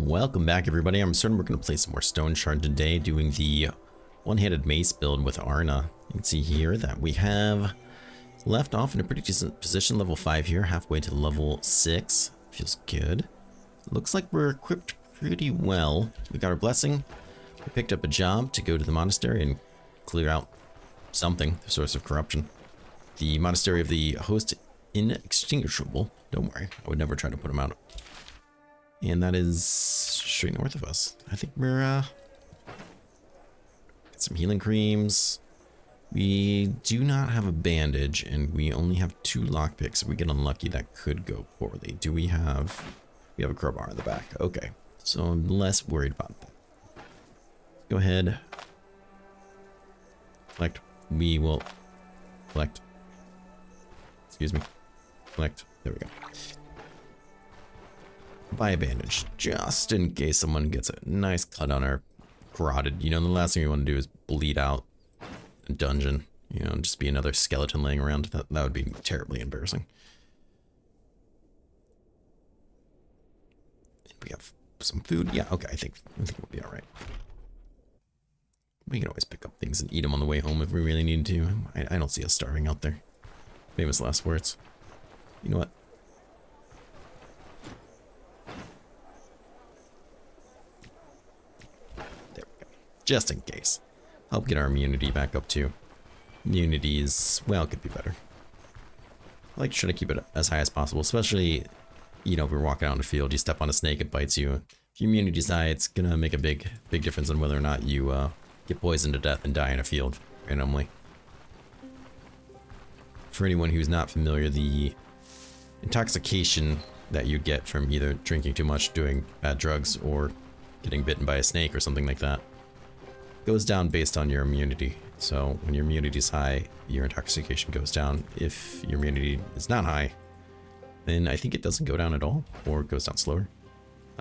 Welcome back, everybody. I'm certain we're going to play some more Stoneshard today, doing the one-handed mace build with Arna. You can see here that we have left off in a pretty decent position, level 5 here, halfway to level 6. Feels good. Looks like we're equipped pretty well. We got our blessing. We picked up a job to go to the monastery and clear out something, the source of corruption. The monastery of the host inextinguishable. Don't worry, I would never try to put him out. And that is straight north of us. I think we're, got some healing creams. We do not have a bandage, and we only have 2 lockpicks. If we get unlucky, that could go poorly. Do we have... We have a crowbar in the back. Okay. So I'm less worried about that. Go ahead. Collect. We will collect. Excuse me. Collect. There we go. Buy a bandage, just in case someone gets a nice cut on our carotid. You know, the last thing we want to do is bleed out a dungeon. You know, just be another skeleton laying around. That would be terribly embarrassing. We have some food. Yeah, okay, I think we'll be all right. We can always pick up things and eat them on the way home if we really need to. I don't see us starving out there. Famous last words. You know what? There we go. Just in case. Help get our immunity back up too. Immunity is, well, it could be better. I like to try to keep it as high as possible, especially, you know, if we're walking out in the field, you step on a snake, it bites you. If your immunity's high, it's gonna make a big difference on whether or not you get poisoned to death and die in a field randomly. For anyone who's not familiar, the intoxication that you get from either drinking too much, doing bad drugs, or getting bitten by a snake or something like that goes down based on your immunity. So when your immunity is high, your intoxication goes down. If your immunity is not high, then I think it doesn't go down at all, or it goes down slower.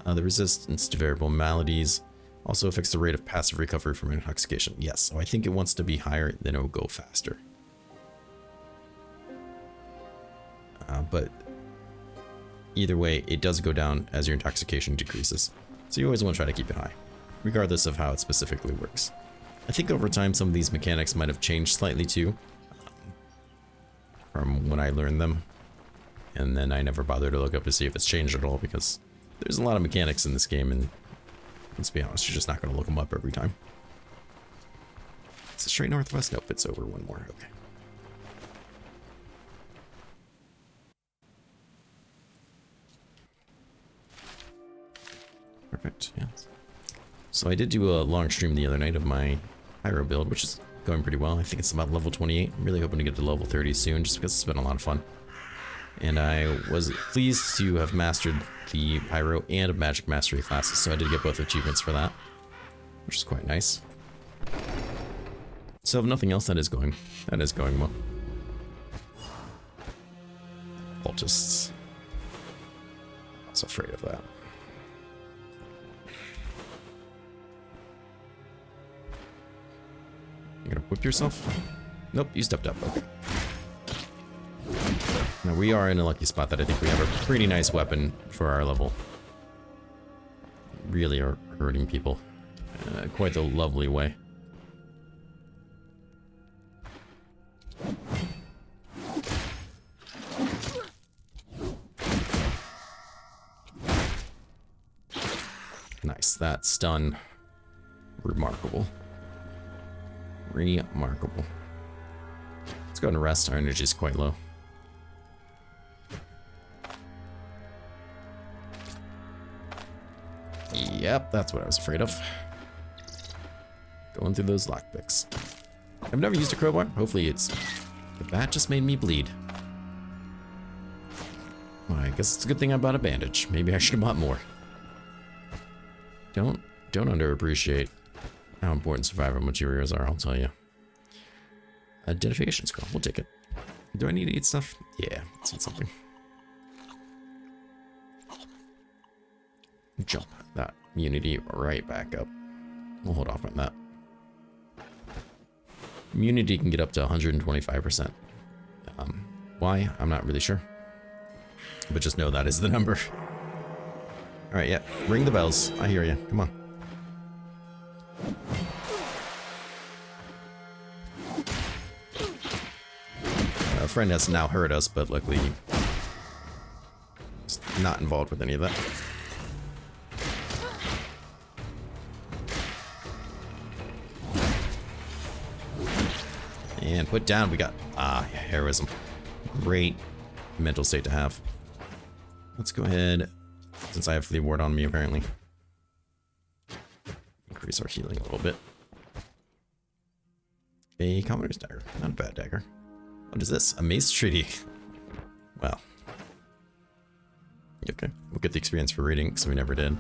The resistance to variable maladies also affects the rate of passive recovery from intoxication. Yes, so I think it wants to be higher, then it will go faster. But either way, it does go down as your intoxication decreases. So you always want to try to keep it high, regardless of how it specifically works. I think over time some of these mechanics might have changed slightly too, from when I learned them. And then I never bothered to look up to see if it's changed at all, because there's a lot of mechanics in this game, and let's be honest, you're just not going to look them up every time. Is it straight north of us? Nope, it's over one more. Okay. Perfect, yes. So I did do a long stream the other night of my pyro build, which is going pretty well. I think it's about level 28. I'm really hoping to get to level 30 soon, just because it's been a lot of fun. And I was pleased to have mastered the pyro and magic mastery classes, so I did get both achievements for that, which is quite nice. So if nothing else, that is going well. Cultists. I was afraid of that. You gonna whip yourself? Nope, you stepped up. Okay. Now we are in a lucky spot that I think we have a pretty nice weapon for our level. Really are hurting people. Quite the lovely way. Nice, that stun. Remarkable. Remarkable. Let's go and rest, our energy is quite low. Yep, that's what I was afraid of. Going through those lockpicks. I've never used a crowbar. Hopefully it's... But that just made me bleed. Well, I guess it's a good thing I bought a bandage. Maybe I should have bought more. Don't underappreciate how important survival materials are, I'll tell you. Identification scroll, we'll take it. Do I need to eat stuff? Yeah, let's eat something. Jump that immunity right back up. We'll hold off on that. Immunity can get up to 125%. Why? I'm not really sure. But just know that is the number. Alright, yeah. Ring the bells. I hear you. Come on. Our friend has now heard us, but luckily he's not involved with any of that. And put down, we got, heroism. Great mental state to have. Let's go ahead, since I have the ward on me apparently. Increase our healing a little bit. A Commoner's Dagger, not a bad dagger. What is this? A Mace Treaty. Wow. Okay, we'll get the experience for reading, because we never did.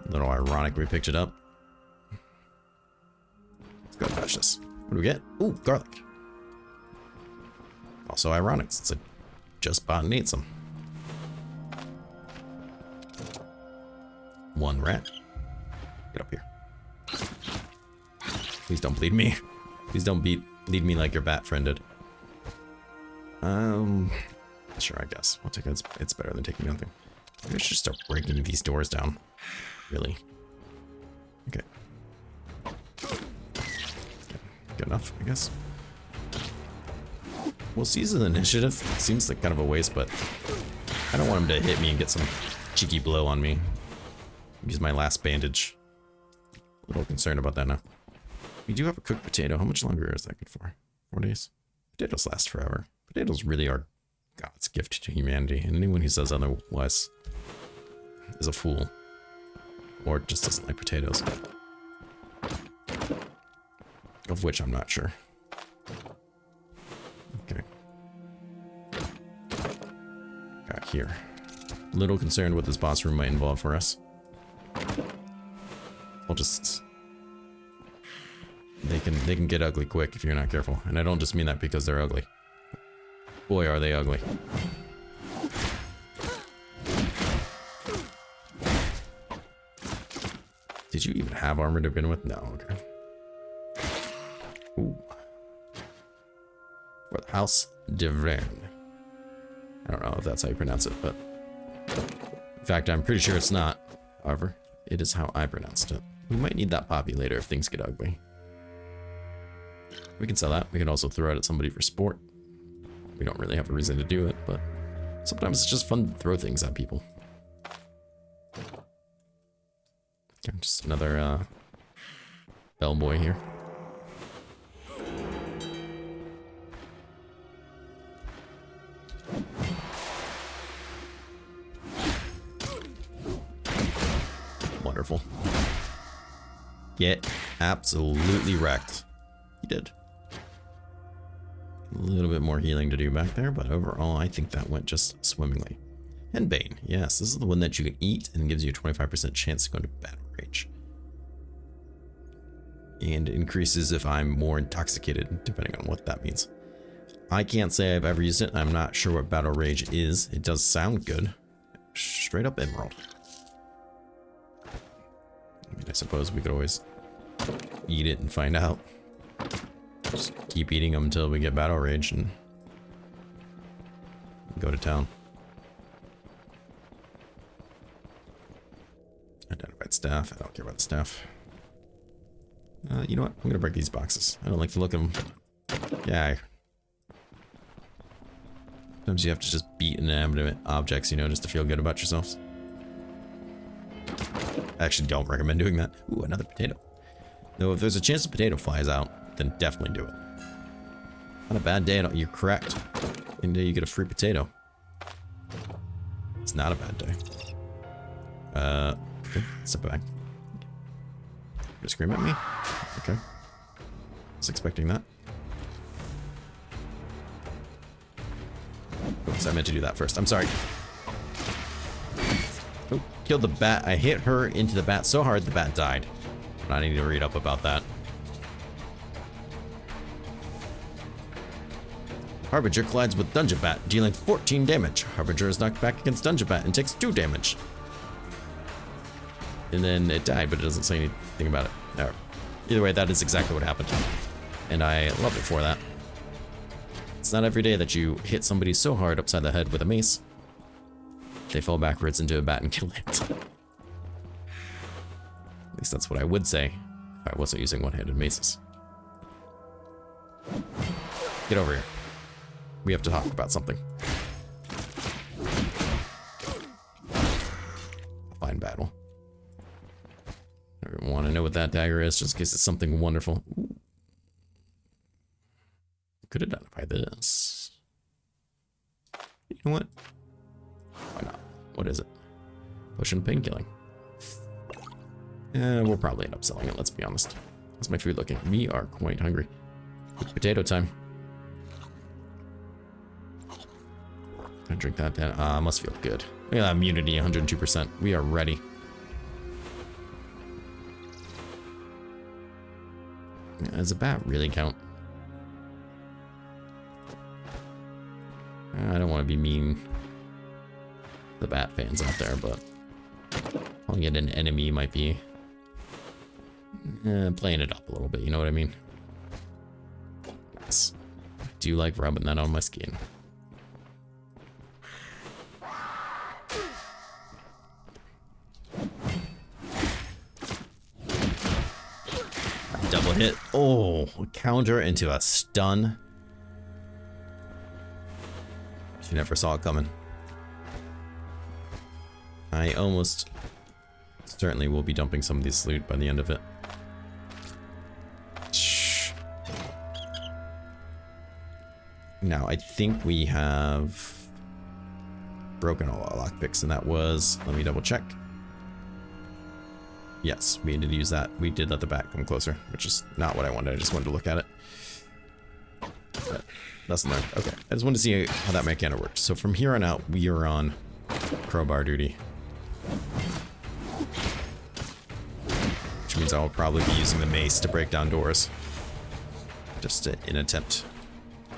A little ironic we picked it up. Let's go bash this. What do we get? Ooh, garlic. Also ironic, since I just bought and ate some. One rat. Get up here. Please don't bleed me. Please don't bleed me like your bat friend did. Sure, I guess. I'll take it. It's better than taking nothing. Maybe I should start breaking these doors down. Really. Okay. Good enough, I guess. We'll seize the initiative. It seems like kind of a waste, but I don't want him to hit me and get some cheeky blow on me. Use my last bandage. A little concerned about that now. We do have a cooked potato. How much longer is that good for? 4 days? Potatoes last forever. Potatoes really are God's gift to humanity, and anyone who says otherwise is a fool. Or just doesn't like potatoes. Of which I'm not sure. Okay. Got here. Little concerned what this boss room might involve for us. I'll just... They can get ugly quick if you're not careful. And I don't just mean that because they're ugly. Boy, are they ugly. Did you even have armor to begin with? No, okay. Ooh. For the House de Verne. I don't know if that's how you pronounce it, but... In fact, I'm pretty sure it's not. However, it is how I pronounced it. We might need that poppy later if things get ugly. We can sell that. We can also throw it at somebody for sport. We don't really have a reason to do it, but sometimes it's just fun to throw things at people. Okay, just another bellboy here. Wonderful. Get absolutely wrecked. He did. A little bit more healing to do back there, but overall I think that went just swimmingly. Henbane, yes, this is the one that you can eat and gives you a 25% chance to go into battle rage. And increases if I'm more intoxicated, depending on what that means. I can't say I've ever used it. I'm not sure what battle rage is. It does sound good. Straight up emerald. I mean, I suppose we could always eat it and find out. Just keep eating them until we get battle rage and go to town. Identified staff. I don't care about the staff. You know what? I'm gonna break these boxes. I don't like the look of them. Yeah. Sometimes you have to just beat inanimate objects, you know, just to feel good about yourselves. I actually don't recommend doing that. Ooh, another potato. Though if there's a chance the potato flies out, then definitely do it. Not a bad day at all. You're correct. Any day you get a free potato. It's not a bad day. Okay, step back. You're scream at me? Okay. Was expecting that. Oops, I meant to do that first. I'm sorry. Oh, killed the bat. I hit her into the bat so hard the bat died. I need to read up about that. Harbinger collides with Dungeon Bat, dealing 14 damage. Harbinger is knocked back against Dungeon Bat and takes 2 damage. And then it died, but it doesn't say anything about it. No. Either way, that is exactly what happened. And I love it for that. It's not every day that you hit somebody so hard upside the head with a mace. They fall backwards into a bat and kill it. At least that's what I would say if I wasn't using one-handed maces. Get over here. We have to talk about something. Fine battle. I want to know what that dagger is, just in case it's something wonderful. Ooh. Could identify this. You know what? Why not? What is it? Potion of painkilling. We'll probably end up selling it, let's be honest. How's my food looking? We are quite hungry. Potato time. Gonna drink that down. Must feel good. Look at that immunity, 102%. We are ready. Does a bat really count? I don't want to be mean to the bat fans out there, but calling it an enemy might be playing it up a little bit, you know what I mean? Nice. I do like rubbing that on my skin. Double hit. Oh, counter into a stun. She never saw it coming. I almost certainly will be dumping some of these loot by the end of it. Shh. Now, I think we have broken all our lockpicks, and that was, let me double check. Yes, we did use that. We did let the bat come closer, which is not what I wanted. I just wanted to look at it. But lesson learned. Okay, I just wanted to see how that mechanic works. So from here on out, we are on crowbar duty. Which means I will probably be using the mace to break down doors. Just in an attempt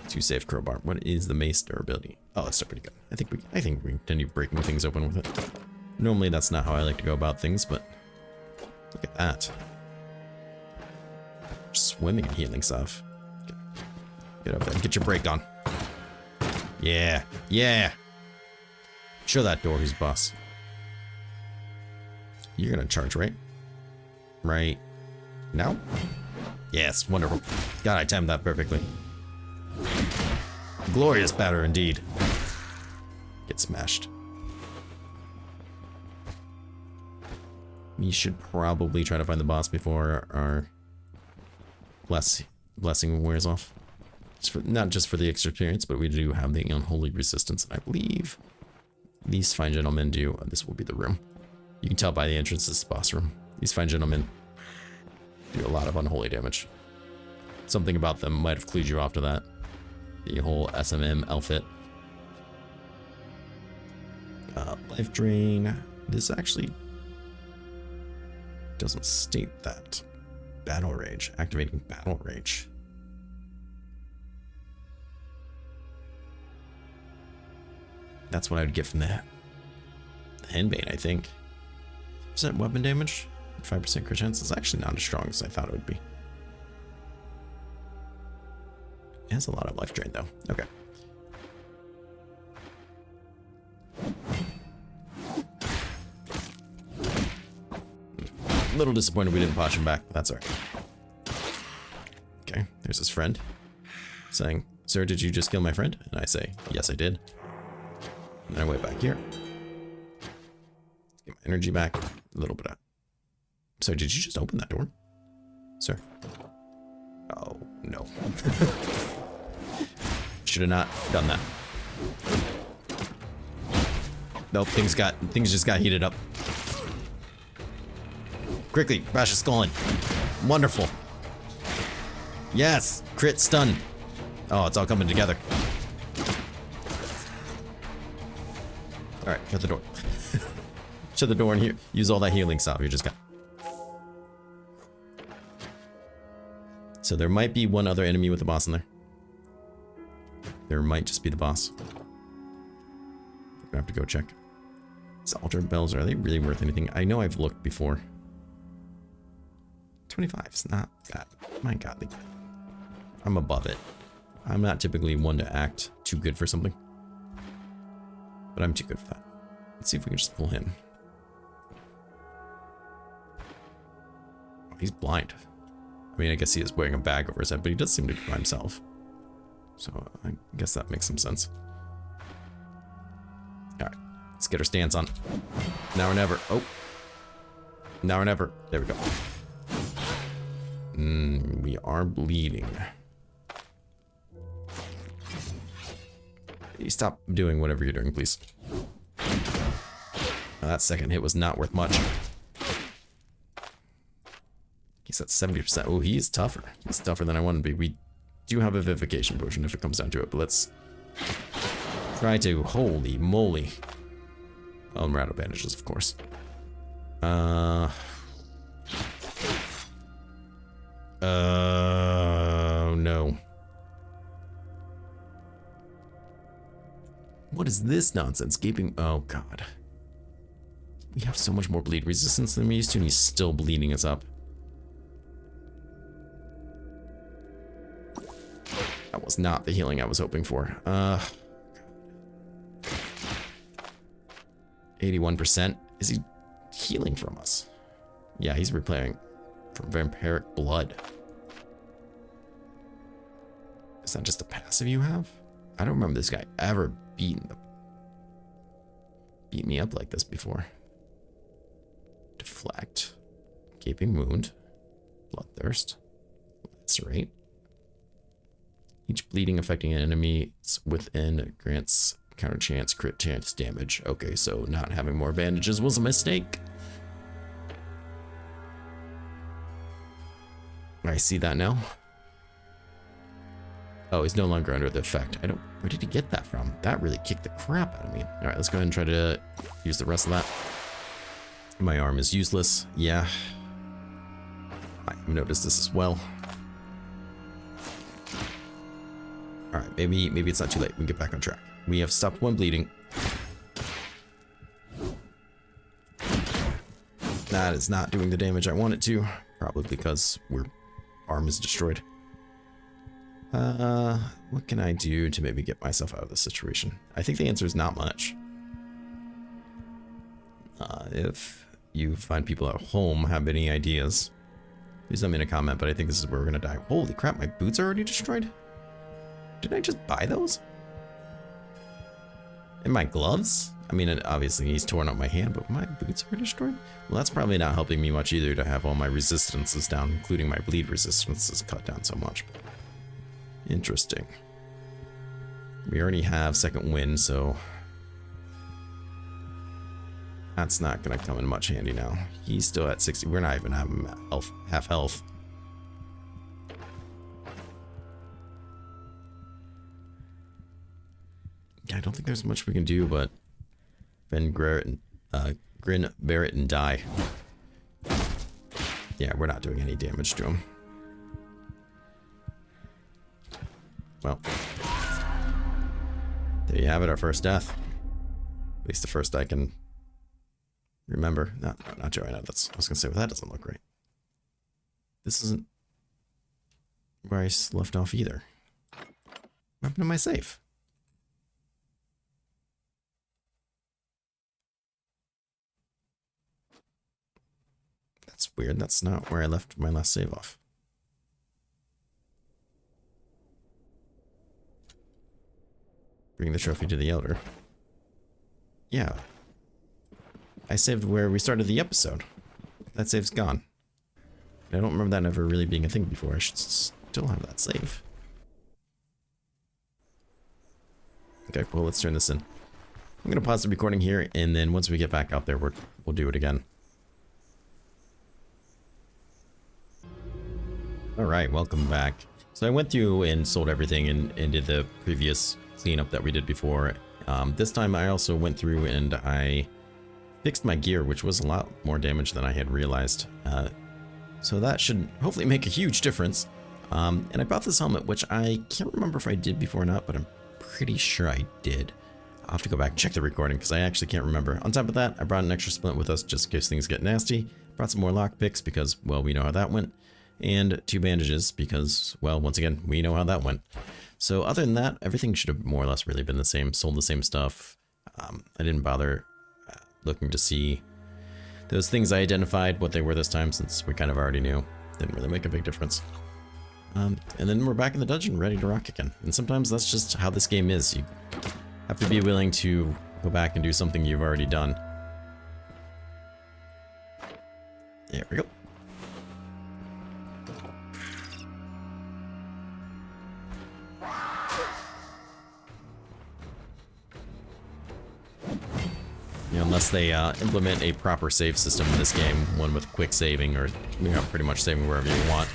to save crowbar. What is the mace durability? Oh, it's still pretty good. I think we continue breaking things open with it. Normally that's not how I like to go about things, but look at that. Swimming and healing stuff. Get up there. Get your break on. Yeah. Yeah. Show that door who's boss. You're gonna charge, right? Right now? Yes, wonderful. God, I timed that perfectly. Glorious batter indeed. Get smashed. We should probably try to find the boss before our blessing wears off. Not just for the extra experience, but we do have the unholy resistance. And I believe these fine gentlemen do. This will be the room. You can tell by the entrance this is the boss room. These fine gentlemen do a lot of unholy damage. Something about them might have clued you off to that. The whole SMM outfit. Life drain. This actually doesn't state that. Battle rage. Activating battle rage. That's what I would get from the Henbane, I think. 5% weapon damage, 5% crit chance. It's actually not as strong as I thought it would be. It has a lot of life drain though. Okay. A little disappointed we didn't push him back. That's alright. Okay, there's his friend saying, "Sir, did you just kill my friend?" And I say, "Yes, I did." And then I wait back here. Get my energy back. A little bit of... So did you just open that door? Sir? Oh, no. Should have not done that. Nope, things just got heated up. Quickly, bash his skull in. Wonderful. Yes, crit stun. Oh, it's all coming together. Alright, shut the door. Shut the door and here. Use all that healing stuff you just got. So there might be one other enemy with the boss in there. There might just be the boss. I have to go check. These altar bells, are they really worth anything? I know I've looked before. 25 is not that. My godly. I'm above it. I'm not typically one to act too good for something. But I'm too good for that. Let's see if we can just pull him. Oh, he's blind. I mean, I guess he is wearing a bag over his head, but he does seem to be by himself. So I guess that makes some sense. Alright, let's get our stance on. Now or never. Oh. Now or never. There we go. We are bleeding. You stop doing whatever you're doing, please. That second hit was not worth much. He's at 70%. Oh, he is tougher. He's tougher than I want to be. We do have a vivification potion if it comes down to it, but let's try to... Holy moly. Oh, and we're out of bandages, of course. No. What is this nonsense? Gaping... Oh, God. We have so much more bleed resistance than we used to, and he's still bleeding us up. That was not the healing I was hoping for. 81%. Is he healing from us? Yeah, he's repairing from vampiric blood. Is that just a passive you have? I don't remember this guy ever beat me up like this before. Deflect. Gaping wound. Bloodthirst. Lacerate. Each bleeding affecting enemies within grants counter chance, crit chance damage. Okay, so not having more bandages was a mistake. I see that now. Oh, he's no longer under the effect. Where did he get that from? That really kicked the crap out of me. All right, let's go ahead and try to use the rest of that. My arm is useless. Yeah. I have noticed this as well. All right, maybe it's not too late. We can get back on track. We have stopped one bleeding. That is not doing the damage I want it to. Probably because our arm is destroyed. What can I do to maybe get myself out of this situation? I think the answer is not much. If you find people at home have any ideas, please let me in a comment, but I think this is where we're gonna die. Holy crap, my boots are already destroyed? Did I just buy those? And my gloves? I mean, obviously he's torn up my hand, but my boots are destroyed? Well, that's probably not helping me much either to have all my resistances down, including my bleed resistances cut down so much. But interesting. We already have second wind, so that's not gonna come in much handy now. He's still at 60. We're not even having half health. I don't think there's much we can do, but grin, bear it, and die. Yeah, we're not doing any damage to him. Well, there you have it, our first death. At least the first I can remember. No, not Joanna. I was gonna say, well, that doesn't look right. This isn't where I left off either. What happened to my save? That's weird. That's not where I left my last save off. Bring the trophy to the Elder. Yeah. I saved where we started the episode. That save's gone. I don't remember that ever really being a thing before. I should still have that save. Okay, well, let's turn this in. I'm going to pause the recording here, and then once we get back out there, we'll do it again. Alright, welcome back. So I went through and sold everything and did the previous cleanup that we did before. This time I also went through and I fixed my gear, which was a lot more damage than I had realized. So that should hopefully make a huge difference. And I bought this helmet, which I can't remember if I did before or not, but I'm pretty sure I did. I'll have to go back and check the recording because I actually can't remember. On top of that, I brought an extra splint with us just in case things get nasty. Brought some more lockpicks because, well, we know how that went. And 2 bandages because, well, once again, we know how that went. So other than that, everything should have more or less really been the same. Sold the same stuff. I didn't bother looking to see those things I identified, what they were this time, since we kind of already knew. Didn't really make a big difference. And then we're back in the dungeon, ready to rock again. And sometimes that's just how this game is. You have to be willing to go back and do something you've already done. There we go. Unless they implement a proper save system in this game, one with quick saving or pretty much saving wherever you want.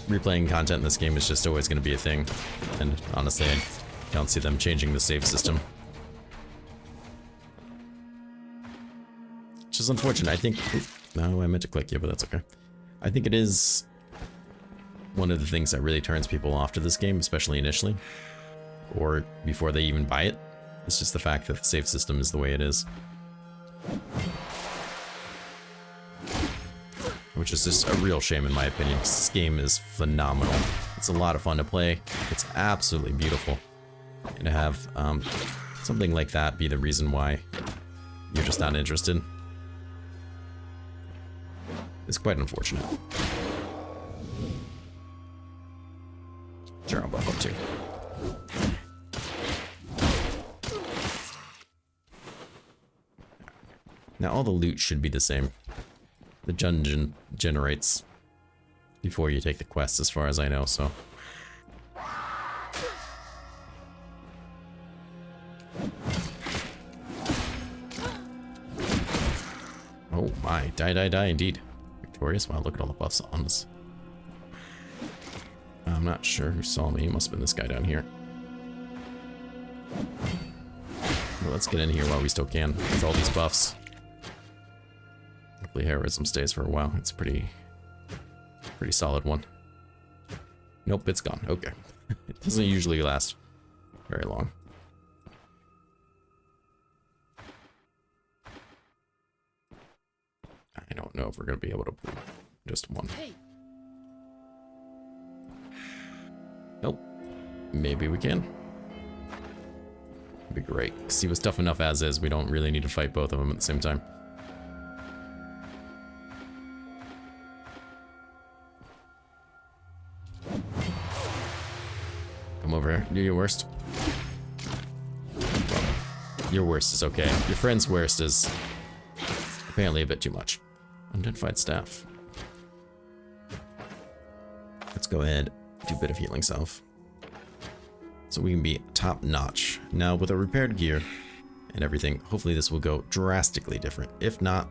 Replaying content in this game is just always going to be a thing, and honestly, I don't see them changing the save system. Which is unfortunate. I think... No, I meant to click you, but that's okay. I think it is one of the things that really turns people off to this game, especially initially, or before they even buy it. It's just the fact that the save system is the way it is. Which is just a real shame in my opinion, because this game is phenomenal. It's a lot of fun to play. It's absolutely beautiful. And to have something like that be the reason why you're just not interested is quite unfortunate. Sure, I'll buff up too. Now all the loot should be the same. The dungeon generates before you take the quest, as far as I know, so. Oh my, die indeed. Victorious, wow, look at all the buffs on us. I'm not sure who saw me, it must have been this guy down here. Well, let's get in here while we still can, with all these buffs. Hopefully heroism stays for a while. It's a pretty solid one. Nope, it's gone. Okay. It doesn't usually last very long. I don't know if we're going to be able to pull just one. Nope. Maybe we can. That'd be great. Because he was tough enough as is. We don't really need to fight both of them at the same time. Come over here. Do your worst. Well, your worst is okay. Your friend's worst is apparently a bit too much. Unidentified staff. Let's go ahead, do a bit of healing salve. So we can be top notch. Now with a repaired gear and everything, hopefully this will go drastically different. If not,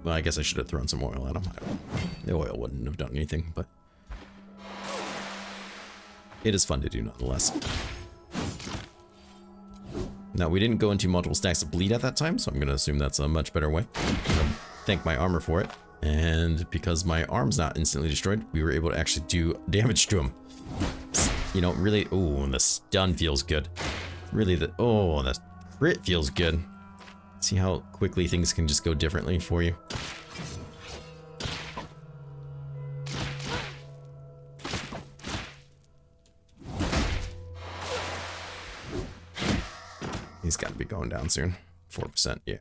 well, I guess I should have thrown some oil at him. I don't know. The oil wouldn't have done anything, but it is fun to do nonetheless. Now, we didn't go into multiple stacks of bleed at that time, so I'm going to assume that's a much better way. I'm going to thank my armor for it. And because my arm's not instantly destroyed, we were able to actually do damage to him. You know, really, oh, and the stun feels good. Really, the crit feels good. See how quickly things can just go differently for you. He's got to be going down soon. 4%, yeah.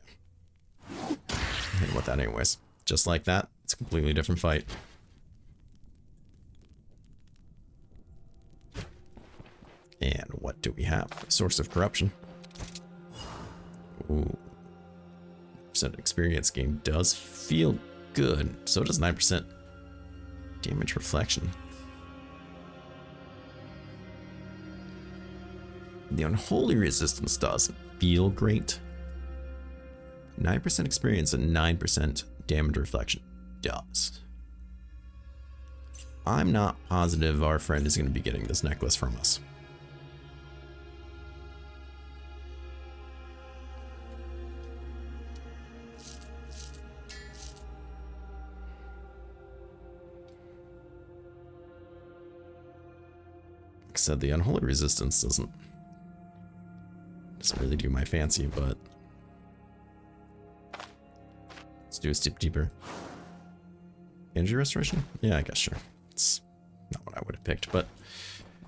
Hit him with that anyways. Just like that, it's a completely different fight. And what do we have? Source of corruption. Ooh. Percent experience gain does feel good. So does 9% damage reflection. The unholy resistance doesn't feel great. 9% experience and 9% damage reflection does. I'm not positive our friend is going to be getting this necklace from us. Like I said, the unholy resistance doesn't really do my fancy, but let's do a step deeper. Injury restoration? Yeah, I guess, sure. It's not what I would have picked, but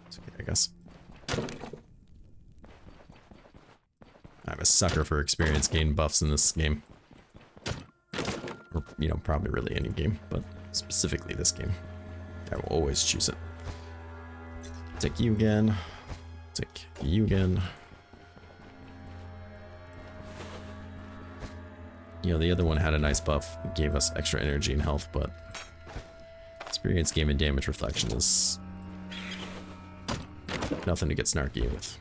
it's okay, I guess. I have a sucker for experience gain buffs in this game. Or, you know, probably really any game, but specifically this game. I will always choose it. Take you again. Take you again. You know, the other one had a nice buff. It gave us extra energy and health, but experience gain and damage reflection is nothing to get snarky with.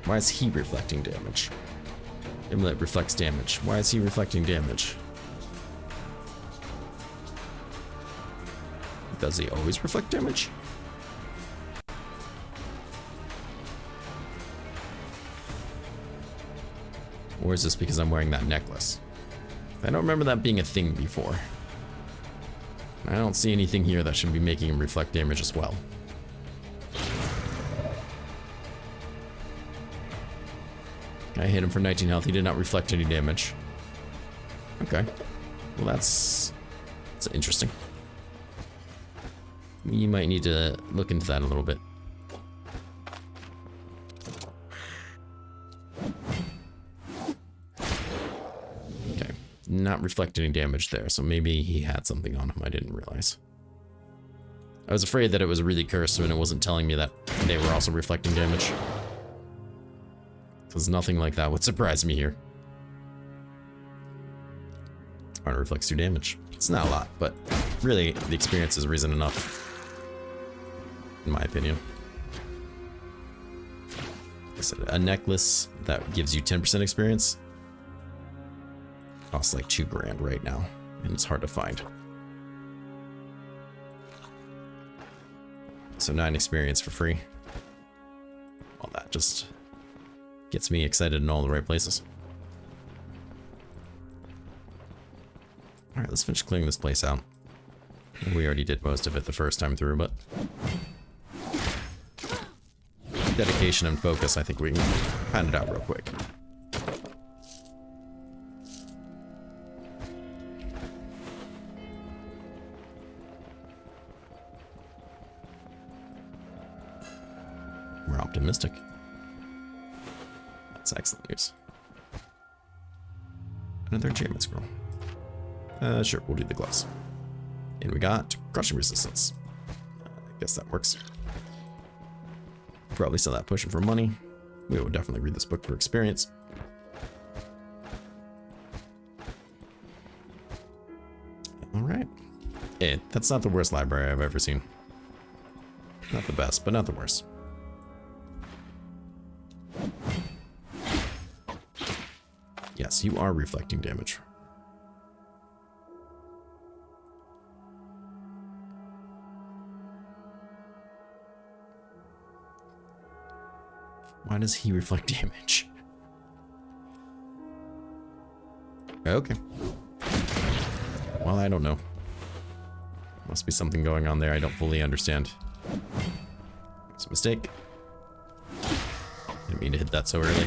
Why is he reflecting damage? Amulet reflects damage. Why is he reflecting damage? Does he always reflect damage? Or is this because I'm wearing that necklace? I don't remember that being a thing before. I don't see anything here that should be making him reflect damage as well. I hit him for 19 health. He did not reflect any damage. Okay. Well, that's interesting. You might need to look into that a little bit. Okay. Not reflecting any damage there, so maybe he had something on him I didn't realize. I was afraid that it was really cursed and it wasn't telling me that they were also reflecting damage. Because nothing like that would surprise me here. Armor reflects 2 damage. It's not a lot, but really the experience is reason enough. In my opinion. Like I said, a necklace that gives you 10% experience costs like $2 grand right now, and it's hard to find. So 9 experience for free. Well, that just gets me excited in all the right places. Alright, let's finish clearing this place out. We already did most of it the first time through, but dedication and focus, I think we can pan it out real quick. We're optimistic. That's excellent news. Another enchantment scroll. Sure, we'll do the gloves. And we got crushing resistance. I guess that works. Probably sell that potion for money. We will definitely read this book for experience. Alright. That's not the worst library I've ever seen. Not the best, but not the worst. Yes, you are reflecting damage. Why does he reflect damage? Okay. Well, I don't know. Must be something going on there I don't fully understand. It's a mistake. Didn't mean to hit that so early.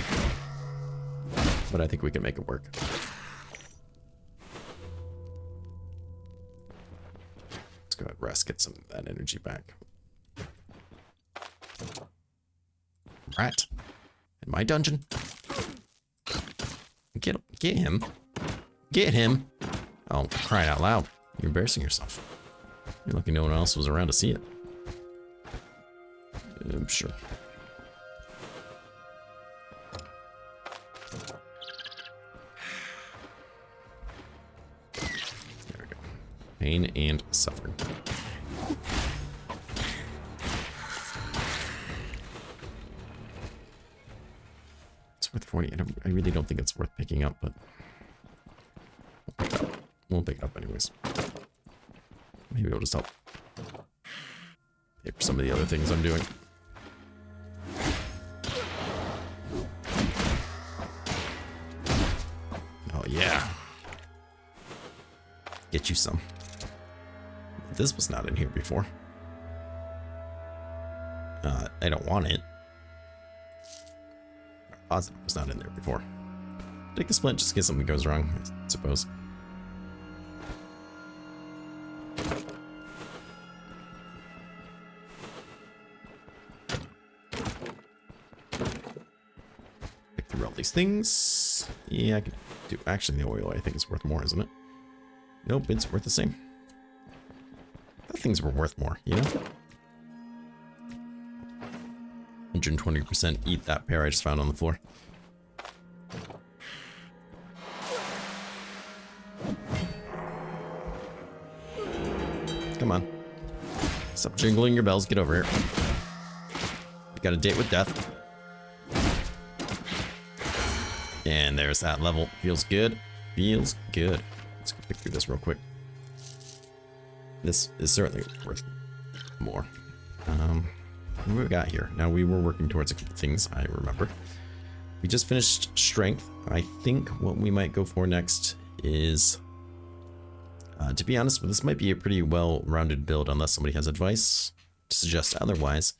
But I think we can make it work. Let's go ahead and rest, get some of that energy back. Rat. In my dungeon. Get him. Get him. Oh, crying out loud. You're embarrassing yourself. You're lucky no one else was around to see it. I'm sure. There we go. Pain and suffering. It's worth 40. I really don't think it's worth picking up, but we'll pick it up anyways. Maybe it'll just help pay for some of the other things I'm doing. Oh yeah. Get you some. This was not in here before. I don't want it. positive was not in there before. Take the splint just in case something goes wrong, I suppose. Pick through all these things. Yeah, I can do. Actually, the oil I think is worth more, isn't it? Nope, it's worth the same. I thought things were worth more, you know? 120% eat that pear I just found on the floor. Come on. Stop jingling your bells, get over here. You got a date with death. And there's that level. Feels good. Feels good. Let's go pick through this real quick. This is certainly worth more. What do we got here? Now, we were working towards a couple things, I remember. We just finished strength. I think what we might go for next is... to be honest, this might be a pretty well-rounded build unless somebody has advice to suggest otherwise.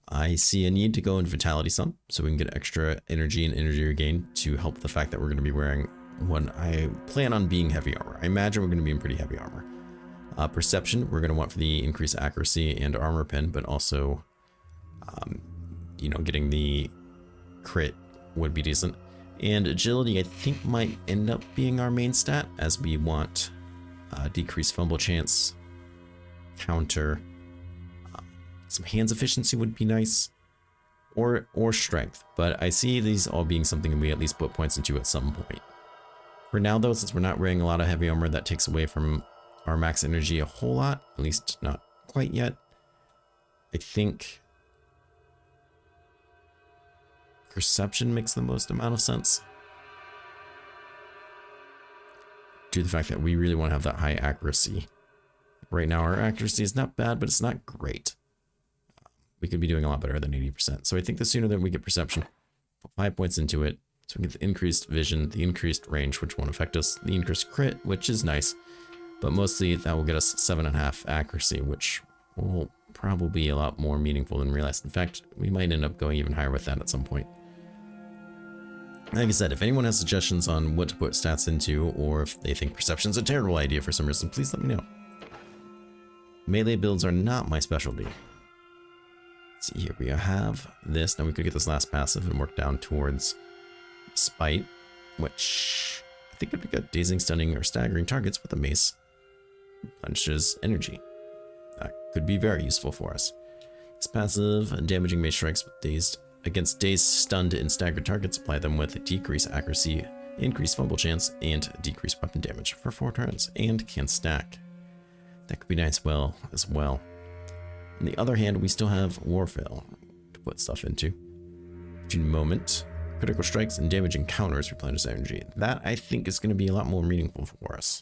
I see a need to go in Vitality some, so we can get extra energy and energy regain to help the fact that we're going to be wearing what I plan on being heavy armor. I imagine we're going to be in pretty heavy armor. Perception, we're going to want for the increased accuracy and armor pen, but also, you know, getting the crit would be decent. And agility, I think, might end up being our main stat, as we want decreased fumble chance, counter, some hands efficiency would be nice, or strength. But I see these all being something we at least put points into at some point. For now, though, since we're not wearing a lot of heavy armor, that takes away from our max energy a whole lot, at least not quite yet. I think perception makes the most amount of sense, due to the fact that we really want to have that high accuracy. Right now, our accuracy is not bad, but it's not great. We could be doing a lot better than 80%. So I think the sooner that we get perception, put 5 points into it, so we get the increased vision, the increased range, which won't affect us, the increased crit, which is nice, but mostly that will get us 7.5 accuracy, which will probably be a lot more meaningful than realized. In fact, we might end up going even higher with that at some point. Like I said, if anyone has suggestions on what to put stats into, or if they think perception's a terrible idea for some reason, please let me know. Melee builds are not my specialty. Let's see, here we have this. Now we could get this last passive and work down towards Spite, which I think would be good. Dazing, stunning, or staggering targets with a mace replenishes energy. That could be very useful for us. This passive, damaging mace strikes with dazed against dazed, stunned, and staggered targets. Apply them with decreased accuracy, increased fumble chance, and decreased weapon damage for 4 turns, and can stack. That could be nice as well. On the other hand, we still have Warfail to put stuff into. Moment, critical strikes, and damaging counters replenish energy. That, I think, is going to be a lot more meaningful for us.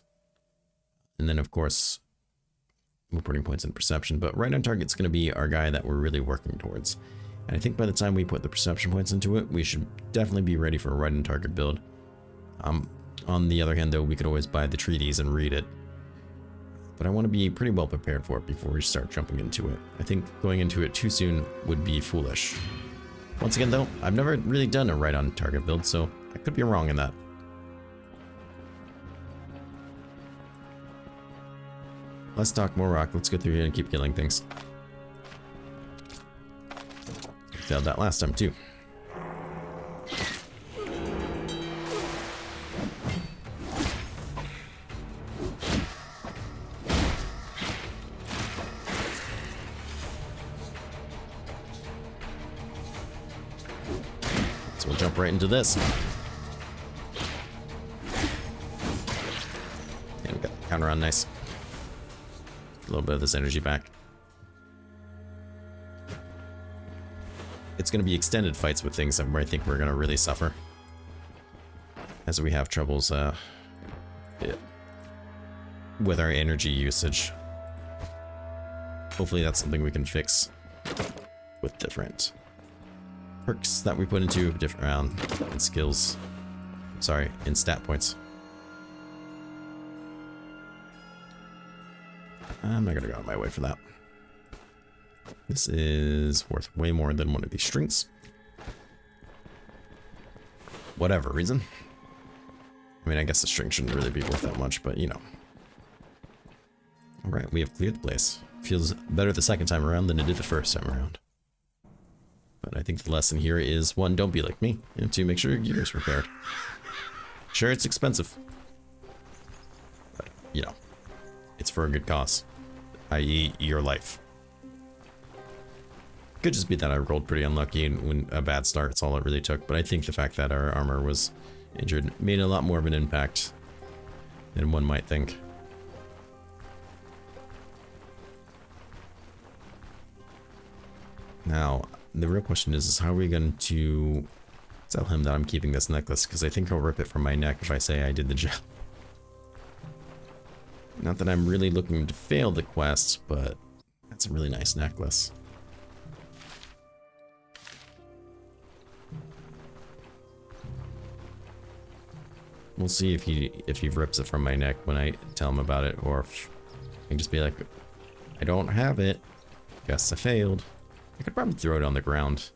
And then, of course, we're putting points in perception, but right on target's going to be our guy that we're really working towards. And I think by the time we put the perception points into it, we should definitely be ready for a right on target build. On the other hand, though, we could always buy the treaties and read it. But I want to be pretty well prepared for it before we start jumping into it. I think going into it too soon would be foolish. Once again, though, I've never really done a right on target build, so I could be wrong in that. Let's talk more rock. Let's go through here and keep killing things. Failed that last time, too. So we'll jump right into this. And we got the counter on nice. A little bit of this energy back. It's going to be extended fights with things where I think we're going to really suffer, as we have troubles with our energy usage. Hopefully that's something we can fix with different perks that we put into different round and skills. Sorry, in stat points. I'm not going to go out of my way for that. This is worth way more than one of these strings. whatever reason. I mean, I guess the string shouldn't really be worth that much, but you know. Alright, we have cleared the place. Feels better the second time around than it did the first time around. But I think the lesson here is, one, don't be like me, and two, make sure your gear is repaired. Sure, it's expensive. But, you know, it's for a good cause. I.e. your life. Could just be that I rolled pretty unlucky and when a bad start, it's all it really took. But I think the fact that our armor was injured made a lot more of an impact than one might think. Now, the real question is how are we going to tell him that I'm keeping this necklace? Because I think he'll rip it from my neck if I say I did the job. Not that I'm really looking to fail the quest, but that's a really nice necklace. We'll see if he rips it from my neck when I tell him about it, or if I can just be like, I don't have it. Guess I failed. I could probably throw it on the ground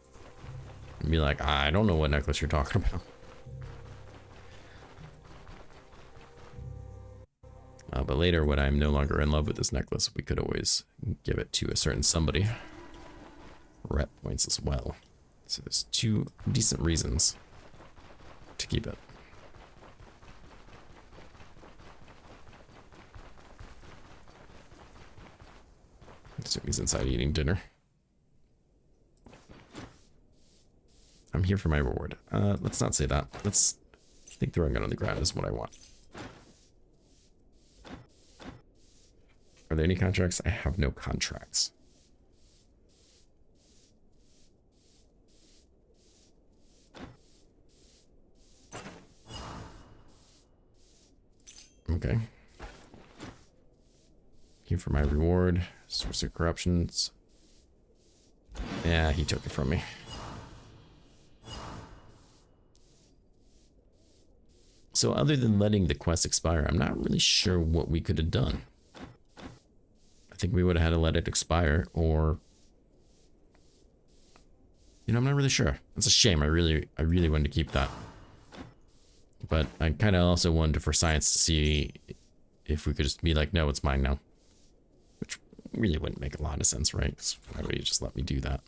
and be like, I don't know what necklace you're talking about. But later, when I'm no longer in love with this necklace, we could always give it to a certain somebody. Rep points as well. So there's two decent reasons to keep it. So he's inside eating dinner. I'm here for my reward. Let's not say that. I think throwing it on the ground is what I want. Are there any contracts? I have no contracts. Okay. Here for my reward. Source of corruptions. Yeah, he took it from me. So other than letting the quest expire, I'm not really sure what we could have done. I think we would have had to let it expire, or you know, I'm not really sure. It's a shame. I really wanted to keep that. But I kind of also wanted for science to see if we could just be like, no, it's mine now. Which really wouldn't make a lot of sense, right? Because why would you just let me do that?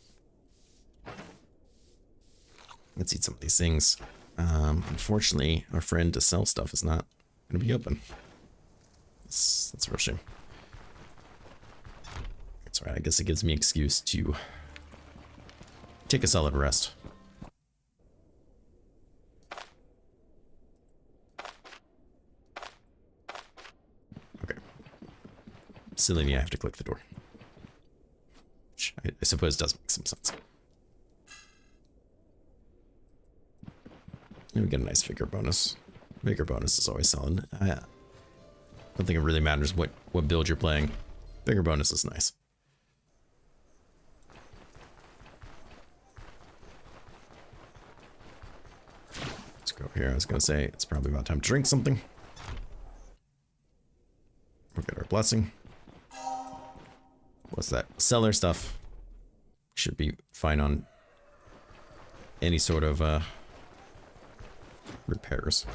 Let's eat some of these things. Unfortunately, our friend to sell stuff is not going to be open. That's a real shame. That's right. I guess it gives me an excuse to take a solid rest. Okay. Silly me, I have to click the door. Which I suppose does make some sense. And we get a nice figure bonus. Figure bonus is always solid. I don't think it really matters what build you're playing. Figure bonus is nice. Let's go over here. I was going to say it's probably about time to drink something. We'll get our blessing. What's that? Cellar stuff. Should be fine on any sort of repairs.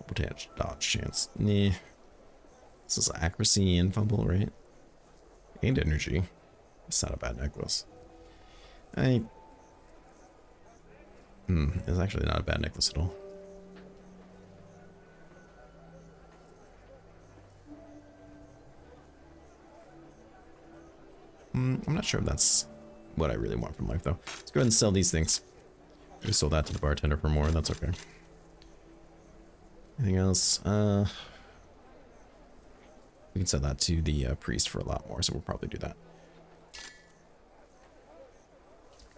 Potential dodge chance. Nah. This is accuracy and fumble, right? And energy. It's not a bad necklace. It's actually not a bad necklace at all. I'm not sure if that's what I really want from life, though. Let's go ahead and sell these things. We sold that to the bartender for more. That's okay. Anything else? We can sell that to the priest for a lot more, so we'll probably do that.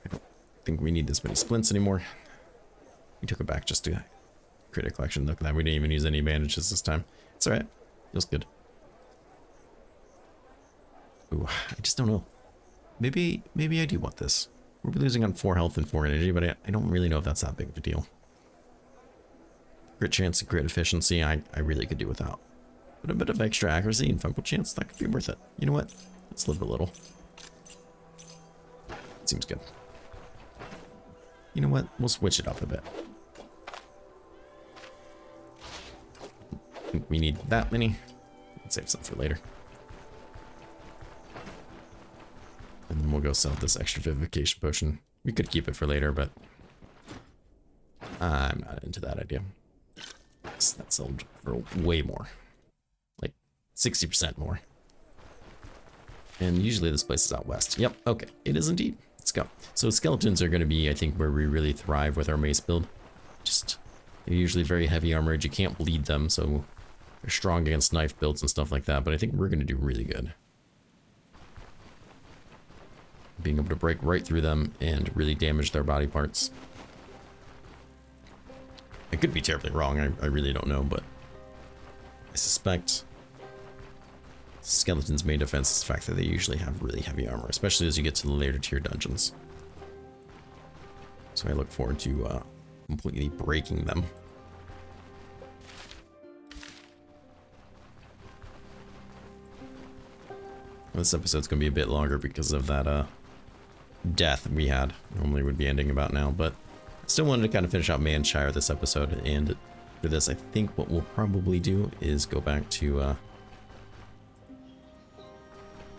I don't think we need this many splints anymore. We took it back just to create a collection. Look at that. We didn't even use any bandages this time. It's alright. Feels good. Ooh, I just don't know. Maybe I do want this. We're losing on 4 health and 4 energy, but I don't really know if that's that big of a deal. Crit chance and crit efficiency, I really could do without. But a bit of extra accuracy and fumble chance, that could be worth it. You know what? Let's live a little. Seems good. You know what? We'll switch it up a bit. I think we need that many. Let's save some for later. And then we'll go sell this extra vivification potion. We could keep it for later, but I'm not into that idea. That sold for way more. Like 60% more. And usually this place is out west. Yep, okay. It is indeed. Let's go. So skeletons are going to be, I think, where we really thrive with our mace build. Just, they're usually very heavy armored. You can't bleed them, so they're strong against knife builds and stuff like that. But I think we're going to do really good. Being able to break right through them and really damage their body parts. I could be terribly wrong. I really don't know, but I suspect skeletons' main defense is the fact that they usually have really heavy armor, especially as you get to the later tier dungeons. So I look forward to completely breaking them. This episode's going to be a bit longer because of that death we had. Normally would be ending about now, but I still wanted to kind of finish out Manshire this episode, and for this I think what we'll probably do is go back to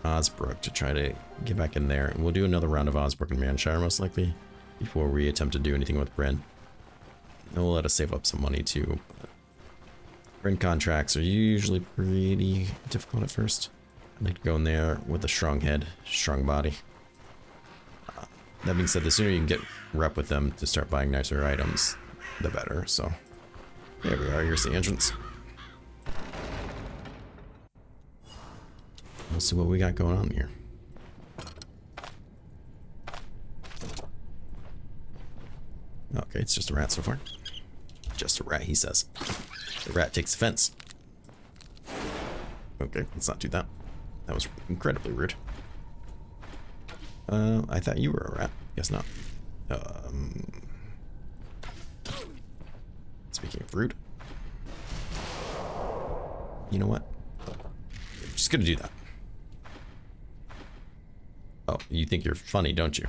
Osbrook to try to get back in there, and we'll do another round of Osbrook and Manshire most likely before we attempt to do anything with Bryn. It'll let us save up some money too. Bryn contracts are usually pretty difficult at first. I'd like to go in there with a strong head, strong body. That being said, the sooner you can get rep with them to start buying nicer items, the better. So there we are. Here's the entrance. We'll see what we got going on here. Okay, it's just a rat so far. Just a rat, he says. The rat takes offense. Okay, let's not do that. That was incredibly rude. I thought you were a rat. Guess not. Speaking of rude. You know what? I'm just gonna do that. Oh, you think you're funny, don't you?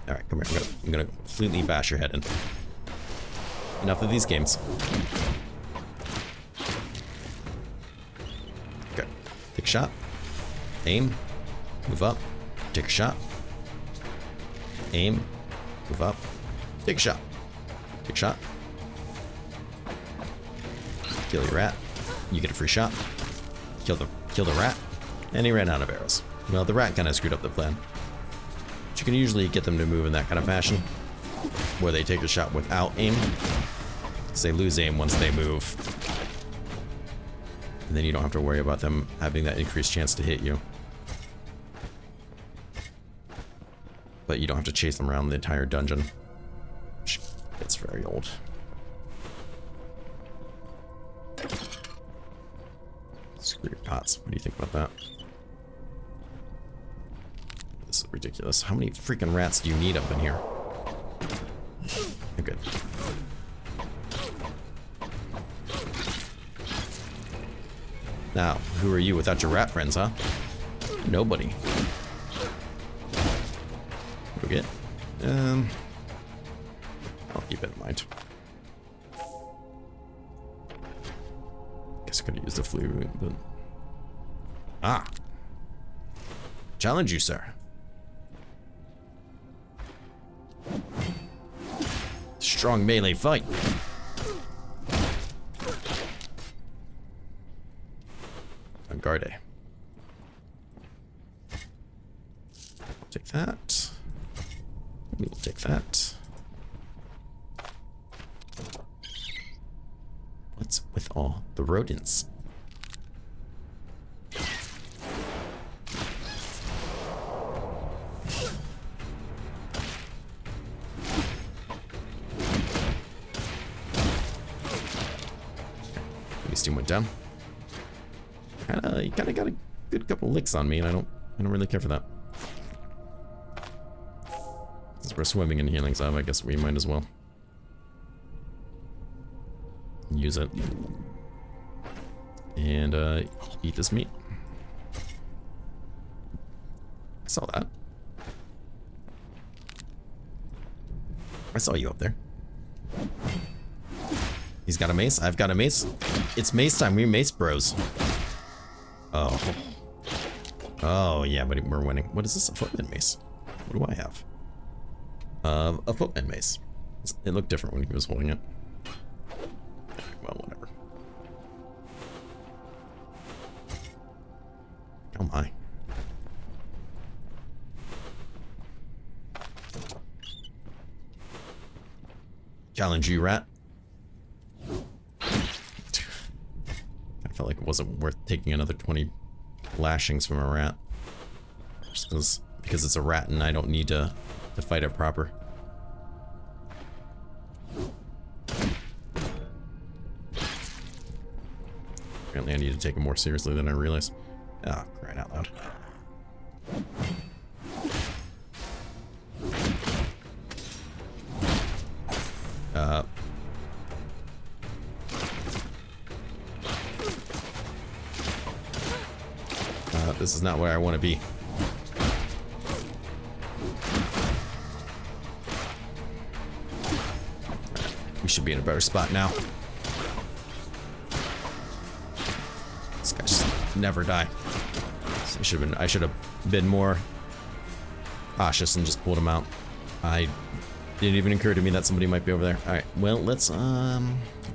Alright, come here. I'm gonna completely bash your head in. Enough of these games. Okay. Take a shot. Aim. Move up. Take a shot. Aim. Move up. Take a shot. Take a shot. Kill your rat. You get a free shot. Kill the rat. And he ran out of arrows. Well, the rat kind of screwed up the plan. But you can usually get them to move in that kind of fashion, where they take a shot without aim, because they lose aim once they move. And then you don't have to worry about them having that increased chance to hit you. But you don't have to chase them around the entire dungeon, which gets very old. Screw your pots. What do you think about that? This is ridiculous. How many freaking rats do you need up in here? You're good. Now, who are you without your rat friends, huh? Nobody. What do we get? I'll keep it in mind. Guess I could have used the flu, but... Ah! Challenge you, sir. Strong melee fight. On guard. Take that. We will take that. What's with all the rodents? These two went down. He kinda got a good couple licks on me, and I don't really care for that. Since we're swimming in healing salve, I guess we might as well use it and eat this meat. saw that. I saw you up there. He's got a mace. I've got a mace. It's mace time. We're mace bros. Oh. Oh, yeah, but we're winning. What is this? A footman mace? What do I have? A footman mace. It looked different when he was holding it. Well, whatever. Oh my. Challenge you, rat. I felt like it wasn't worth taking another 20 lashings from a rat. Just because it's a rat and I don't need to fight it proper. Apparently I need to take it more seriously than I realized. Ah, oh, crying out loud. This is not where I want to be. We should be in a better spot now. This guy should never die. I should have been more cautious and just pulled him out. I didn't even occur to me that somebody might be over there. All right, well, let's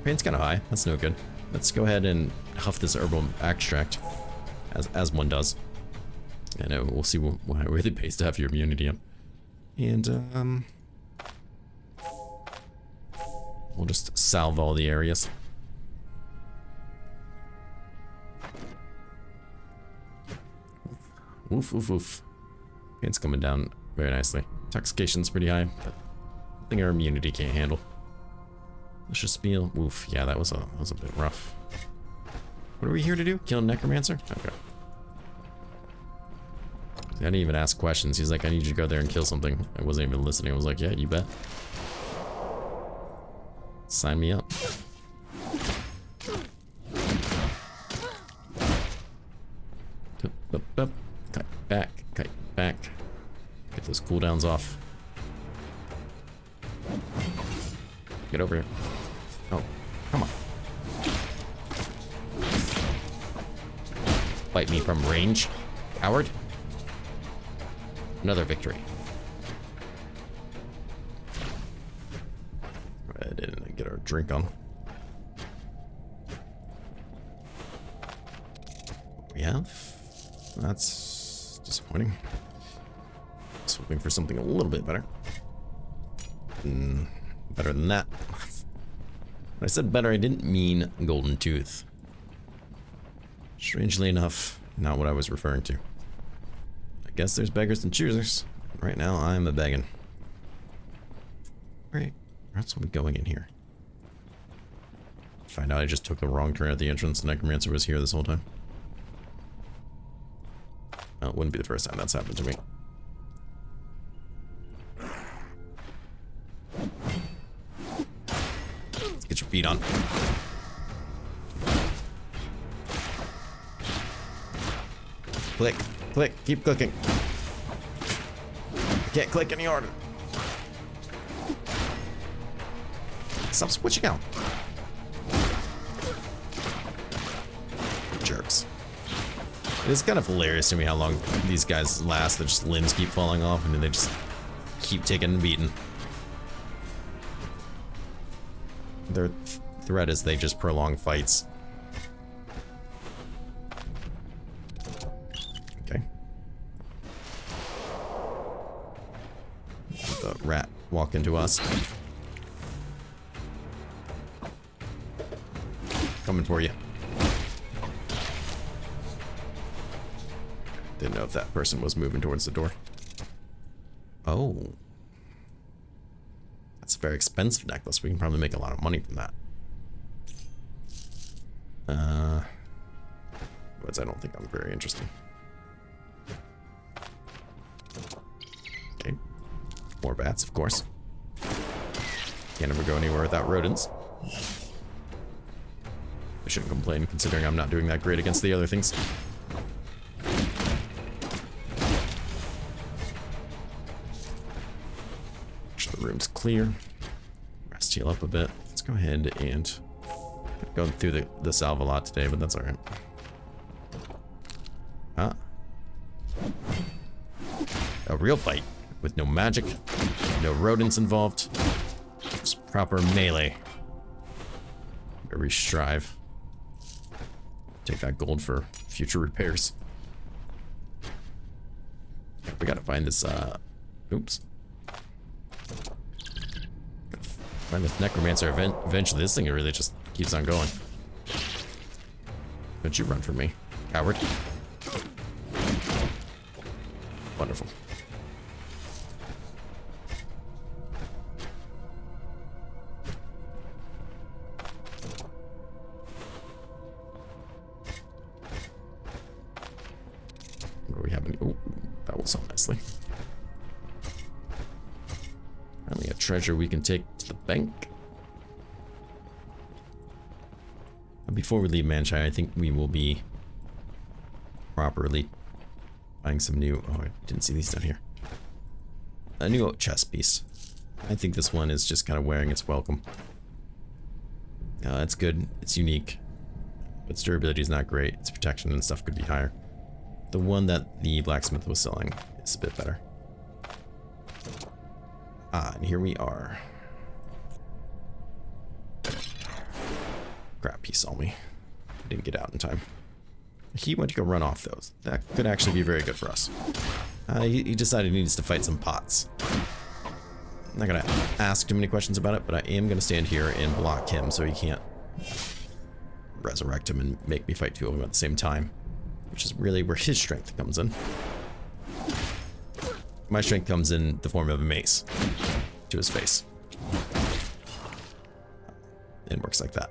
pain's kind of high. That's no good. Let's go ahead and huff this herbal extract, as one does. And we'll see why it really pays to have your immunity up. And we'll just salve all the areas. Oof, oof, oof. Pain's coming down very nicely. Intoxication's pretty high, but I think our immunity can't handle. Let's just feel. Oof, yeah, that was a bit rough. What are we here to do? Kill a necromancer? Okay. I didn't even ask questions. He's like, I need you to go there and kill something. I wasn't even listening. I was like, yeah, you bet. Sign me up. Kite back, kite back. Get those cooldowns off. Get over here. Oh, come on. Fight me from range, coward. Another victory. I didn't get our drink on. We have? That's disappointing. I was hoping for something a little bit better. Better than that. When I said better, I didn't mean golden tooth. Strangely enough, not what I was referring to. I guess there's beggars and choosers. Right now, I'm a begging. Where else are we going in here? Find out I just took the wrong turn at the entrance. The necromancer was here this whole time. Well, it wouldn't be the first time that's happened to me. Let's get your feet on. Click, click, keep clicking. I can't click any harder. Stop switching out. Jerks. It is kind of hilarious to me how long these guys last. Their just limbs keep falling off and then they just keep taking and beating. Their threat is they just prolong fights. Okay. The rat walk into us. Coming for you. Didn't know if that person was moving towards the door. Oh. That's a very expensive necklace. We can probably make a lot of money from that. But I don't think I'm very interested. Okay. More bats, of course. Can't ever go anywhere without rodents. I shouldn't complain, considering I'm not doing that great against the other things. sure the room's clear. Rest heal up a bit. Let's go ahead and go through the salve a lot today, but that's alright. Huh? A real fight with no magic, no rodents involved. Just proper melee. Where we strive. Take that gold for future repairs. We gotta find this, oops. Find this necromancer eventually. This thing really just keeps on going. Don't you run from me, coward. Wonderful. What do we have? Oh, that will sell nicely. Finally, a treasure we can take to the bank. Before we leave Manshire, I think we will be properly buying some new. Oh, I didn't see these down here. A new chest piece. I think this one is just kind of wearing its welcome. It's good. It's unique. Its durability is not great. Its protection and stuff could be higher. The one that the blacksmith was selling is a bit better. Ah, and here we are. Crap, he saw me. I didn't get out in time. He went to go run off those. That could actually be very good for us. He decided he needs to fight some pots. I'm not gonna ask too many questions about it, but I am gonna stand here and block him so he can't resurrect him and make me fight two of them at the same time. Which is really where his strength comes in. My strength comes in the form of a mace to his face. It works like that.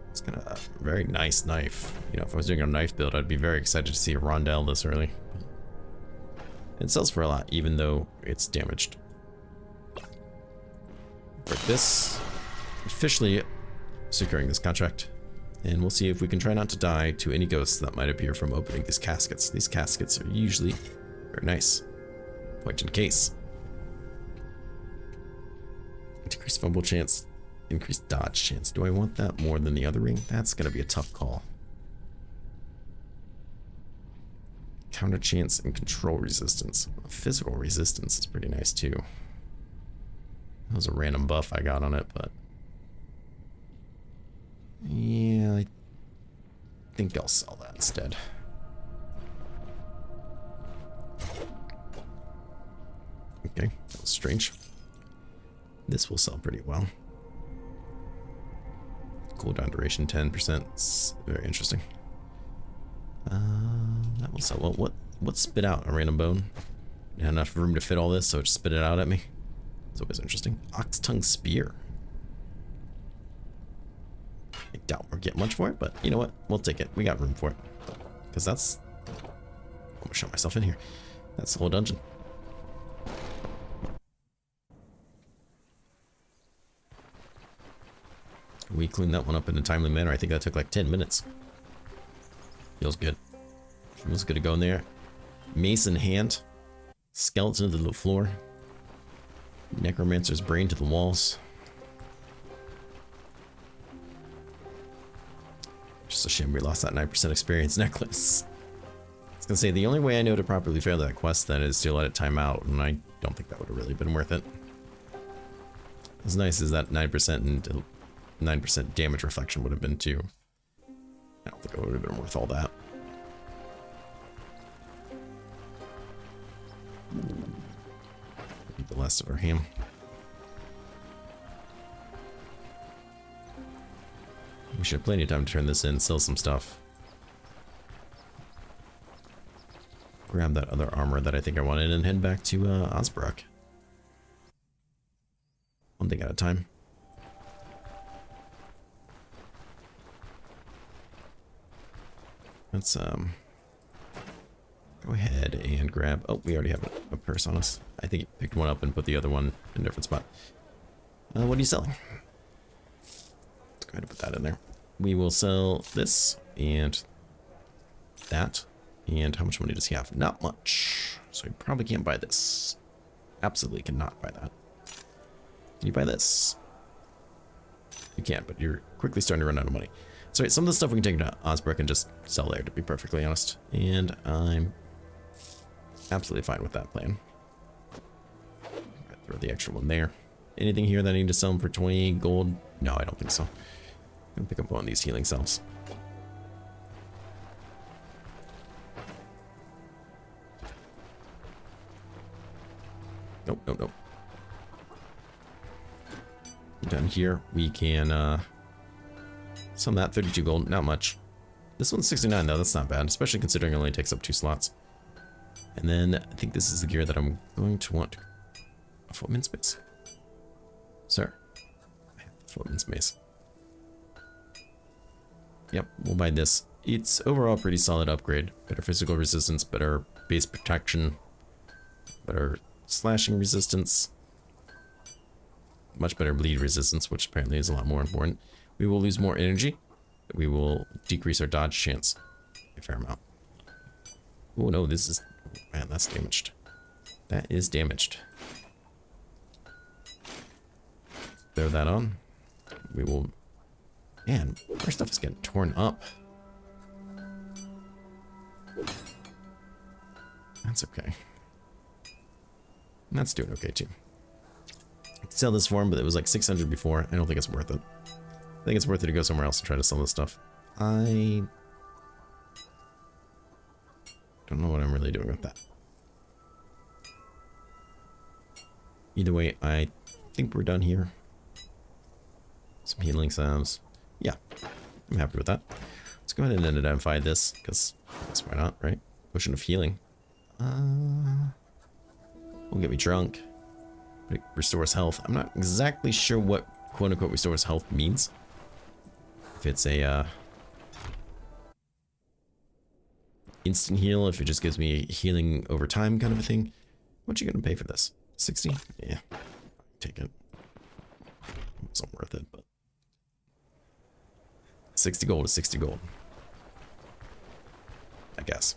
It's got a very nice knife. You know, if I was doing a knife build, I'd be very excited to see a rondelle this early. It sells for a lot, even though it's damaged. Break this. Officially securing this contract. And we'll see if we can try not to die to any ghosts that might appear from opening these caskets. These caskets are usually very nice. Point in case. Decreased fumble chance. Increased dodge chance. Do I want that more than the other ring? That's going to be a tough call. Counter chance and control resistance. Physical resistance is pretty nice too. That was a random buff I got on it, but... yeah, I think I'll sell that instead. Okay, that was strange. This will sell pretty well. Cooldown duration 10%. It's very interesting. That will sell well. What spit out? A random bone? Had enough room to fit all this, so it just spit it out at me. It's always interesting. Ox tongue spear. I doubt we'll get much for it, but you know what? We'll take it. We got room for it. Because that's... I'm gonna shut myself in here. That's the whole dungeon. We cleaned that one up in a timely manner. I think that took like 10 minutes. Feels good. Feels good to go in there. Mace in hand. Skeleton to the floor. Necromancer's brain to the walls. Just a shame we lost that 9% experience necklace. I was gonna say, the only way I know to properly fail that quest then is to let it time out, and I don't think that would have really been worth it. As nice as that 9% and 9% damage reflection would have been too. I don't think it would have been worth all that. Eat the last of our ham. We should have plenty of time to turn this in, sell some stuff. Grab that other armor that I think I wanted and head back to Osbrook. One thing at a time. Let's go ahead and grab... oh, we already have a purse on us. I think he picked one up and put the other one in a different spot. What are you selling? Let's go ahead and put that in there. We will sell this and that. And how much money does he have? Not much. So he probably can't buy this. absolutely cannot buy that. Can you buy this? You can't, but you're quickly starting to run out of money. So right, some of the stuff we can take to Osbrook and just sell there, to be perfectly honest. And I'm absolutely fine with that plan. Throw the extra one there. Anything here that I need to sell them for 20 gold? No, I don't think so. I'm gonna pick up one of these healing cells. Nope, nope, nope. Down here, we can sum that 32 gold, not much. This one's 69 though, that's not bad, especially considering it only takes up 2 slots. And then I think this is the gear that I'm going to want. A footman's mace. Sir, I have a footman's mace. Yep, we'll buy this. It's overall a pretty solid upgrade. Better physical resistance, better base protection, better slashing resistance. Much better bleed resistance, which apparently is a lot more important. We will lose more energy. We will decrease our dodge chance a fair amount. Oh no, this is... Man, that's damaged. That is damaged. Throw that on. We will... Man, our stuff is getting torn up. That's okay. That's doing okay too. I could sell this for him, but it was like 600 before. I don't think it's worth it. I think it's worth it to go somewhere else and try to sell this stuff. I don't know what I'm really doing with that. Either way, I think we're done here. Some healing salves. Yeah, I'm happy with that. Let's go ahead and identify this, because that's why not, right? Potion of healing. Won't get me drunk. But it restores health. I'm not exactly sure what quote-unquote restores health means. If it's a instant heal, if it just gives me healing over time kind of a thing. What you gonna pay for this? 60? Yeah, take it. It wasn't worth it, but 60 gold is 60 gold, I guess.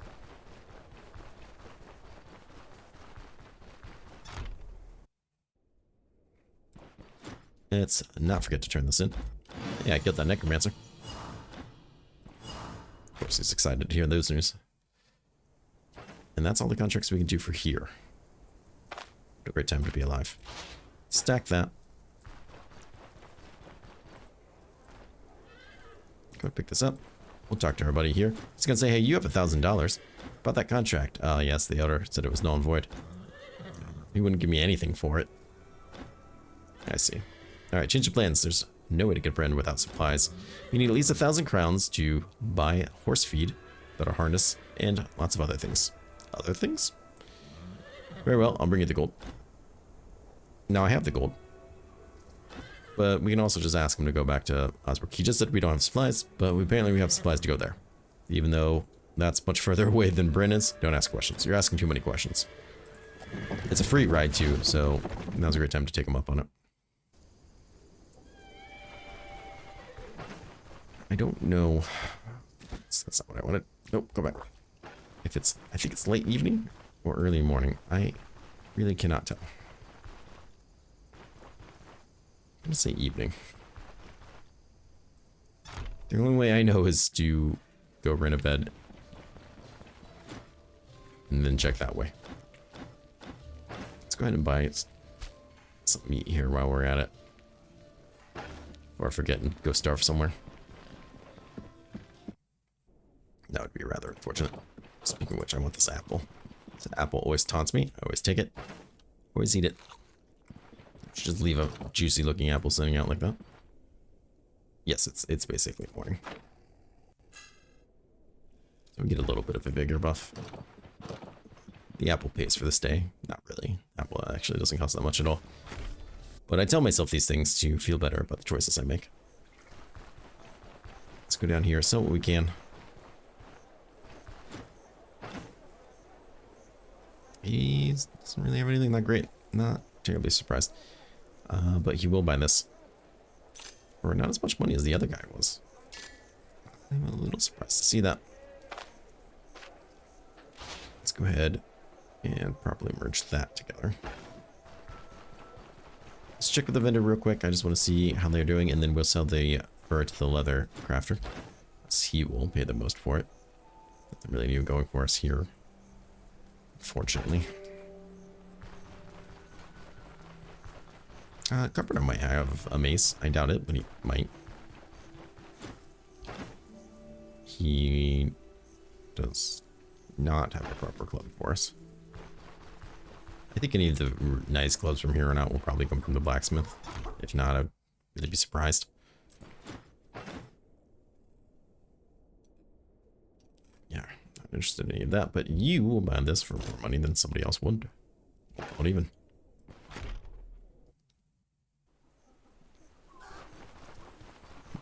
Let's not forget to turn this in. Yeah, I killed that necromancer. Of course, he's excited to hear those news. And that's all the contracts we can do for here. What a great time to be alive. Stack that. Go pick this up. We'll talk to our buddy here. He's gonna say, hey, you have $1,000. About that contract. Yes, the Aldor said it was null and void. He wouldn't give me anything for it. I see. Alright, change of plans. There's no way to get bread without supplies. We need at least 1,000 crowns to buy horse feed, better harness, and lots of other things. Other things? Very well, I'll bring you the gold. Now I have the gold. But we can also just ask him to go back to Osbrook. He just said we don't have supplies, but apparently we have supplies to go there. Even though that's much further away than Bryn is. Don't ask questions. You're asking too many questions. It's a free ride too, so now's a great time to take him up on it. I don't know. That's not what I wanted. Nope, go back. If it's, I think it's late evening or early morning. I really cannot tell. I'm gonna say evening. The only way I know is to go rent a bed and then check that way. Let's go ahead and buy some meat here while we're at it. Or I forget and go starve somewhere. That would be rather unfortunate. Speaking of which, I want this apple. This apple always taunts me. I always take it. Always eat it. Should just leave a juicy looking apple sitting out like that. Yes, it's basically morning. So we get a little bit of a vigor buff. The apple pays for this day. Not really. Apple actually doesn't cost that much at all. But I tell myself these things to feel better about the choices I make. Let's go down here, sell what we can. He doesn't really have anything that great. Not terribly surprised. But he will buy this. For not as much money as the other guy was. I'm a little surprised to see that. Let's go ahead and properly merge that together. Let's check with the vendor real quick. I just want to see how they're doing, and then we'll sell the fur to the leather crafter. He will pay the most for it. Nothing really new going for us here, unfortunately. Carpenter might have a mace. I doubt it, but he might. He does not have a proper club for us. I think any of the nice clubs from here on out will probably come from the blacksmith. If not, I'd really be surprised. Yeah, not interested in any of that, but you will buy this for more money than somebody else would. Not even.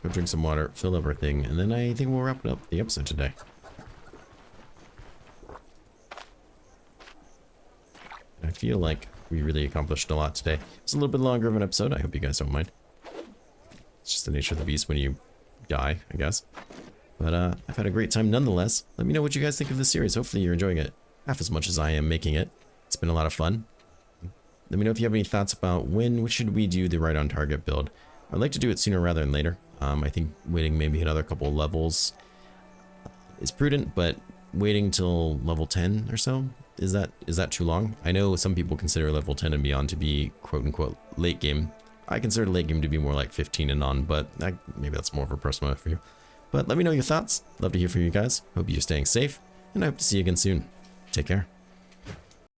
Go drink some water, fill everything, and then I think we'll wrap up the episode today. I feel like we really accomplished a lot today. It's a little bit longer of an episode. I hope you guys don't mind. It's just the nature of the beast when you die, I guess. But I've had a great time nonetheless. Let me know what you guys think of this series. Hopefully you're enjoying it half as much as I am making it. It's been a lot of fun. Let me know if you have any thoughts about when should we do the right on target build. I'd like to do it sooner rather than later. I think waiting maybe another couple of levels is prudent, but waiting till level 10 or so, is that too long? I know some people consider level 10 and beyond to be quote-unquote late game. I consider late game to be more like 15 and on, but maybe that's more of a personal for you. But let me know your thoughts. Love to hear from you guys. Hope you're staying safe, and I hope to see you again soon. Take care.